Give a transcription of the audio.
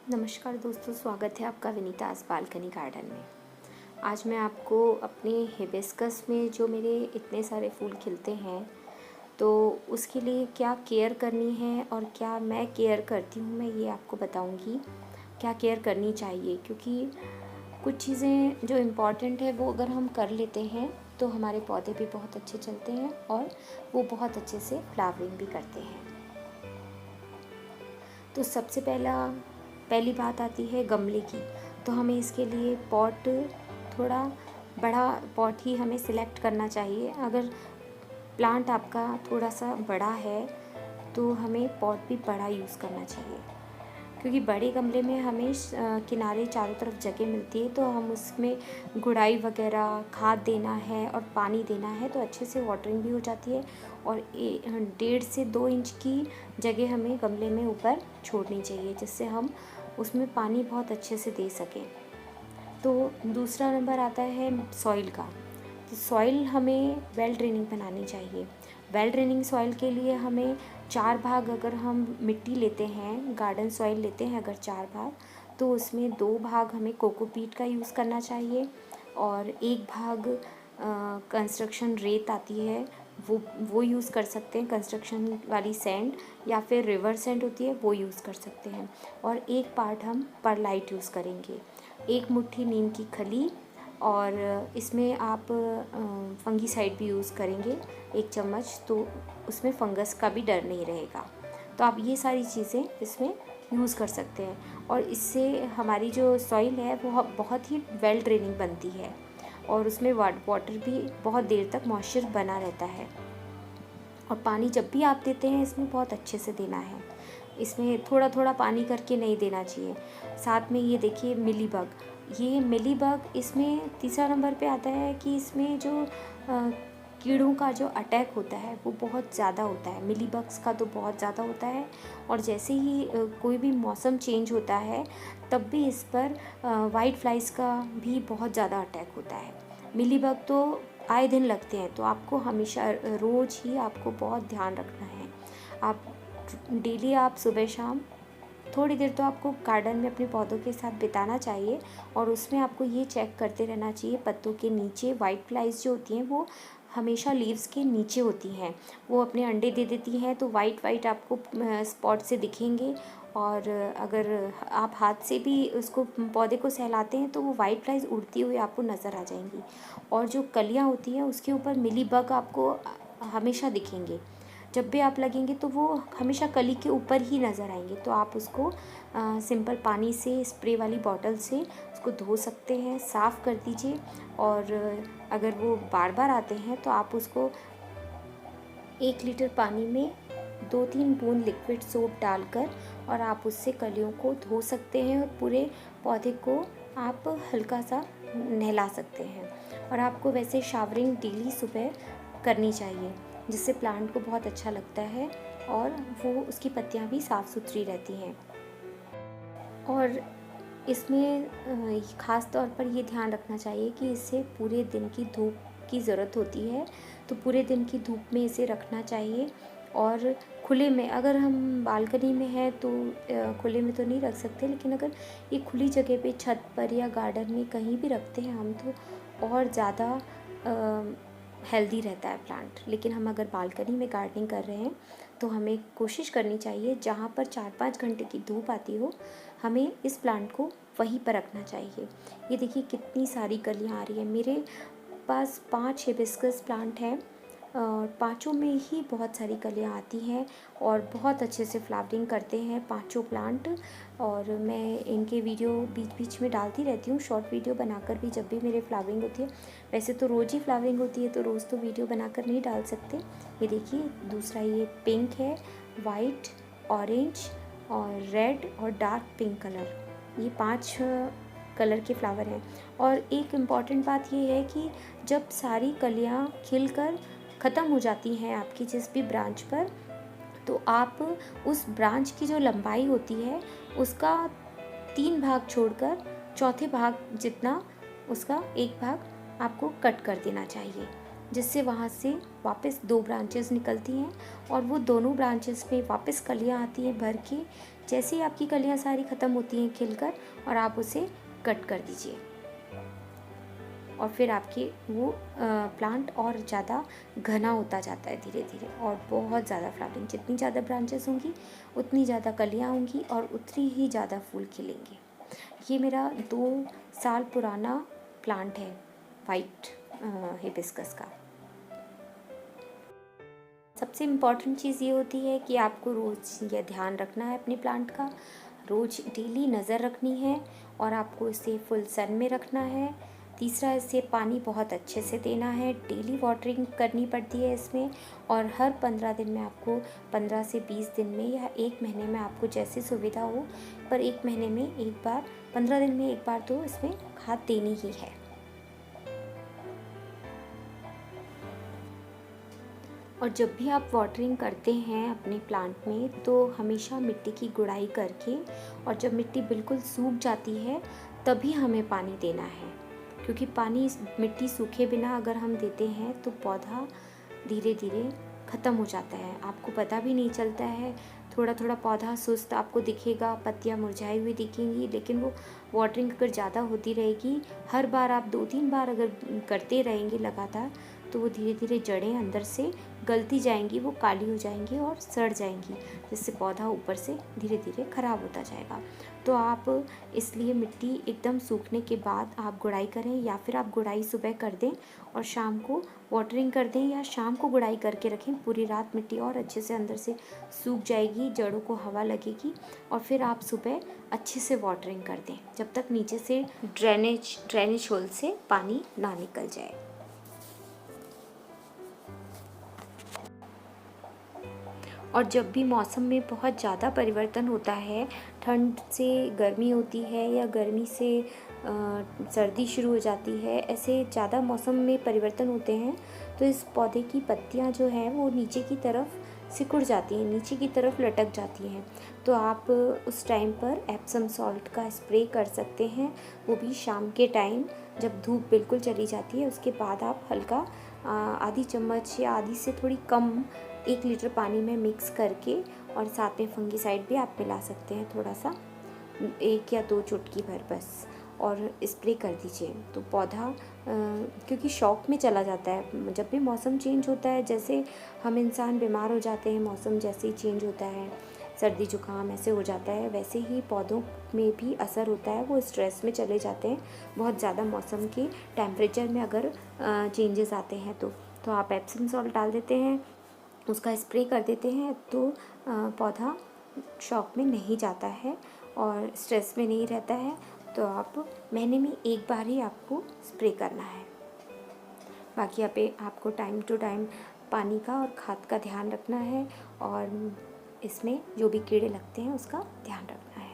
नमस्कार दोस्तों, स्वागत है आपका विनीता's बालकनी गार्डन में। आज मैं आपको अपने हिबिस्कस में जो मेरे इतने सारे फूल खिलते हैं तो उसके लिए क्या केयर करनी है और क्या मैं केयर करती हूँ, मैं ये आपको बताऊँगी। क्या केयर करनी चाहिए, क्योंकि कुछ चीज़ें जो इम्पॉर्टेंट है वो अगर हम कर लेते हैं तो हमारे पौधे भी बहुत अच्छे चलते हैं और वो बहुत अच्छे से फ्लावरिंग भी करते हैं। तो सबसे पहली बात आती है गमले की। तो हमें इसके लिए पॉट, थोड़ा बड़ा पॉट ही हमें सिलेक्ट करना चाहिए। अगर प्लांट आपका थोड़ा सा बड़ा है तो हमें पॉट भी बड़ा यूज़ करना चाहिए, क्योंकि बड़े गमले में हमें किनारे चारों तरफ जगह मिलती है, तो हम उसमें गुड़ाई वगैरह खाद देना है और पानी देना है तो अच्छे से वाटरिंग भी हो जाती है। और 1.5 से 2 इंच की जगह हमें गमले में ऊपर छोड़नी चाहिए, जिससे हम उसमें पानी बहुत अच्छे से दे सकें। तो दूसरा नंबर आता है सॉइल का। तो सॉइल हमें वेल ड्रेनिंग बनानी चाहिए। वेल ड्रेनिंग सॉइल के लिए हमें 4 भाग, अगर हम मिट्टी लेते हैं, गार्डन सॉइल लेते हैं अगर 4 भाग, तो उसमें 2 भाग हमें कोकोपीट का यूज़ करना चाहिए और 1 भाग कंस्ट्रक्शन रेत आती है वो यूज़ कर सकते हैं, कंस्ट्रक्शन वाली सैंड, या फिर रिवर सैंड होती है वो यूज़ कर सकते हैं। और 1 पार्ट हम परलाइट यूज़ करेंगे। 1 मुट्ठी नीम की खली, और इसमें आप फंगीसाइड भी यूज़ करेंगे 1 चम्मच, तो उसमें फंगस का भी डर नहीं रहेगा। तो आप ये सारी चीज़ें इसमें यूज़ कर सकते हैं और इससे हमारी जो सॉइल है वो बहुत ही वेल ड्रेनिंग बनती है और उसमें वाटर भी बहुत देर तक मॉइस्चर बना रहता है। और पानी जब भी आप देते हैं इसमें बहुत अच्छे से देना है, इसमें थोड़ा थोड़ा पानी करके नहीं देना चाहिए। साथ में ये देखिए मिलीबग इसमें तीसरा नंबर पे आता है कि इसमें जो कीड़ों का जो अटैक होता है वो बहुत ज़्यादा होता है। मिलीबग्स का तो बहुत ज़्यादा होता है, और जैसे ही कोई भी मौसम चेंज होता है तब भी इस पर वाइट फ्लाइज का भी बहुत ज़्यादा अटैक होता है। मिलीबग तो आए दिन लगते हैं, तो आपको हमेशा रोज़ ही आपको बहुत ध्यान रखना है। आप डेली आप सुबह शाम थोड़ी देर तो आपको गार्डन में अपने पौधों के साथ बिताना चाहिए, और उसमें आपको ये चेक करते रहना चाहिए पत्तों के नीचे वाइट फ्लाइज जो होती हैं वो हमेशा लीव्स के नीचे होती हैं, वो अपने अंडे दे देती हैं, तो वाइट आपको स्पॉट से दिखेंगे। और अगर आप हाथ से भी उसको पौधे को सहलाते हैं तो वो वाइट फ्लाइज उड़ती हुई आपको नज़र आ जाएंगी, और जो कलियाँ होती हैं उसके ऊपर मिली बग आपको हमेशा दिखेंगे। जब भी आप लगेंगे तो वो हमेशा कली के ऊपर ही नज़र आएंगे। तो आप उसको सिंपल पानी से, स्प्रे वाली बॉटल से उसको धो सकते हैं, साफ़ कर दीजिए। और अगर वो बार बार आते हैं तो आप उसको 1 लीटर पानी में 2-3 बूंद लिक्विड सोप डालकर और आप उससे कलियों को धो सकते हैं, और पूरे पौधे को आप हल्का सा नहला सकते हैं। और आपको वैसे शावरिंग डेली सुबह करनी चाहिए, जिससे प्लांट को बहुत अच्छा लगता है और वो उसकी पत्तियां भी साफ़ सुथरी रहती हैं। और इसमें ख़ास तौर पर ये ध्यान रखना चाहिए कि इसे पूरे दिन की धूप की ज़रूरत होती है, तो पूरे दिन की धूप में इसे रखना चाहिए। और खुले में, अगर हम बालकनी में हैं तो खुले में तो नहीं रख सकते, लेकिन अगर ये खुली जगह पे छत पर या गार्डन में कहीं भी रखते हैं हम तो और ज़्यादा हेल्दी रहता है प्लांट। लेकिन हम अगर बालकनी में गार्डनिंग कर रहे हैं तो हमें कोशिश करनी चाहिए जहाँ पर 4-5 घंटे की धूप आती हो, हमें इस प्लांट को वहीं पर रखना चाहिए। ये देखिए कितनी सारी कलियाँ आ रही हैं। मेरे पास 5 हिबिस्कस प्लांट हैं, पाँचों में ही बहुत सारी कलियाँ आती हैं और बहुत अच्छे से फ्लावरिंग करते हैं पाँचों प्लांट। और मैं इनके वीडियो बीच बीच में डालती रहती हूँ, शॉर्ट वीडियो बनाकर भी, जब भी मेरे फ्लावरिंग होती है। वैसे तो रोज़ ही फ्लावरिंग होती है तो रोज़ तो वीडियो बनाकर नहीं डाल सकते। ये देखिए दूसरा, ये पिंक है, वाइट, ऑरेंज और रेड और डार्क पिंक कलर, ये 5 कलर के फ्लावर हैं। और एक इम्पॉर्टेंट बात ये है कि जब सारी कलियाँ खिलकर ख़त्म हो जाती हैं आपकी जिस भी ब्रांच पर, तो आप उस ब्रांच की जो लंबाई होती है उसका 3 भाग छोड़कर चौथे भाग जितना उसका 1 भाग आपको कट कर देना चाहिए, जिससे वहाँ से वापस 2 ब्रांचेस निकलती हैं और वो दोनों ब्रांचेस में वापस कलियाँ आती हैं भर के, जैसे ही आपकी कलियां सारी ख़त्म होती हैं खिलकर, और आप उसे कट कर दीजिए, और फिर आपकी वो प्लांट और ज़्यादा घना होता जाता है धीरे धीरे, और बहुत ज़्यादा फ्लावरिंग, जितनी ज़्यादा ब्रांचेस होंगी उतनी ज़्यादा कलियाँ होंगी और उतनी ही ज़्यादा फूल खिलेंगे। ये मेरा 2 साल पुराना प्लांट है वाइट हिबिस्कस का। सबसे इम्पॉर्टेंट चीज़ ये होती है कि आपको रोज़ यह ध्यान रखना है अपने प्लांट का, रोज़ डेली नज़र रखनी है, और आपको इसे फुल सन में रखना है। तीसरा, इसे पानी बहुत अच्छे से देना है, डेली वाटरिंग करनी पड़ती है इसमें, और हर 15 दिन में आपको, 15 से 20 दिन में या 1 महीने में आपको जैसी सुविधा हो, पर 1 महीने में एक बार, 15 दिन में एक बार तो इसमें खाद देनी ही है। और जब भी आप वाटरिंग करते हैं अपने प्लांट में, तो हमेशा मिट्टी की गुड़ाई करके, और जब मिट्टी बिल्कुल सूख जाती है तभी हमें पानी देना है, क्योंकि पानी, मिट्टी सूखे बिना अगर हम देते हैं तो पौधा धीरे धीरे ख़त्म हो जाता है, आपको पता भी नहीं चलता है। थोड़ा थोड़ा पौधा सुस्त आपको दिखेगा, पत्तियां मुरझाई हुई दिखेंगी, लेकिन वो वाटरिंग अगर ज़्यादा होती रहेगी, हर बार आप 2-3 बार अगर करते रहेंगे लगातार, तो वो धीरे धीरे जड़ें अंदर से गलती जाएंगी, वो काली हो जाएंगी और सड़ जाएंगी, जिससे पौधा ऊपर से धीरे धीरे ख़राब होता जाएगा। तो आप इसलिए मिट्टी एकदम सूखने के बाद आप गुड़ाई करें, या फिर आप गुड़ाई सुबह कर दें और शाम को वाटरिंग कर दें, या शाम को गुड़ाई करके रखें। पूरी रात मिट्टी और अच्छे से अंदर से सूख जाएगी, जड़ों को हवा लगेगी, और फिर आप सुबह अच्छे से वाटरिंग कर दें जब तक नीचे से ड्रेनेज होल से पानी ना निकल जाए। और जब भी मौसम में बहुत ज़्यादा परिवर्तन होता है, ठंड से गर्मी होती है या गर्मी से सर्दी शुरू हो जाती है, ऐसे ज़्यादा मौसम में परिवर्तन होते हैं, तो इस पौधे की पत्तियां जो हैं वो नीचे की तरफ सिकुड़ जाती हैं, नीचे की तरफ लटक जाती हैं। तो आप उस टाइम पर एप्सम सॉल्ट का स्प्रे कर सकते हैं, वो भी शाम के टाइम जब धूप बिल्कुल चली जाती है, उसके बाद आप हल्का आधी चम्मच या आधी से थोड़ी कम 1 लीटर पानी में मिक्स करके, और साथ में फंगीसाइड भी आप मिला सकते हैं थोड़ा सा, 1 या 2 चुटकी भर बस, और स्प्रे कर दीजिए। तो पौधा क्योंकि शॉक में चला जाता है जब भी मौसम चेंज होता है, जैसे हम इंसान बीमार हो जाते हैं, मौसम जैसे ही चेंज होता है, सर्दी जुकाम ऐसे हो जाता है, वैसे ही पौधों में भी असर होता है, वो स्ट्रेस में चले जाते हैं बहुत ज़्यादा मौसम के टेम्परेचर में अगर चेंजेस आते हैं। तो आप एप्सम सॉल्ट डाल देते हैं, उसका स्प्रे कर देते हैं, तो पौधा शॉक में नहीं जाता है और स्ट्रेस में नहीं रहता है। तो आप महीने में एक बार ही आपको स्प्रे करना है, बाकी आपको टाइम टू टाइम पानी का और खाद का ध्यान रखना है, और इसमें जो भी कीड़े लगते हैं उसका ध्यान रखना है।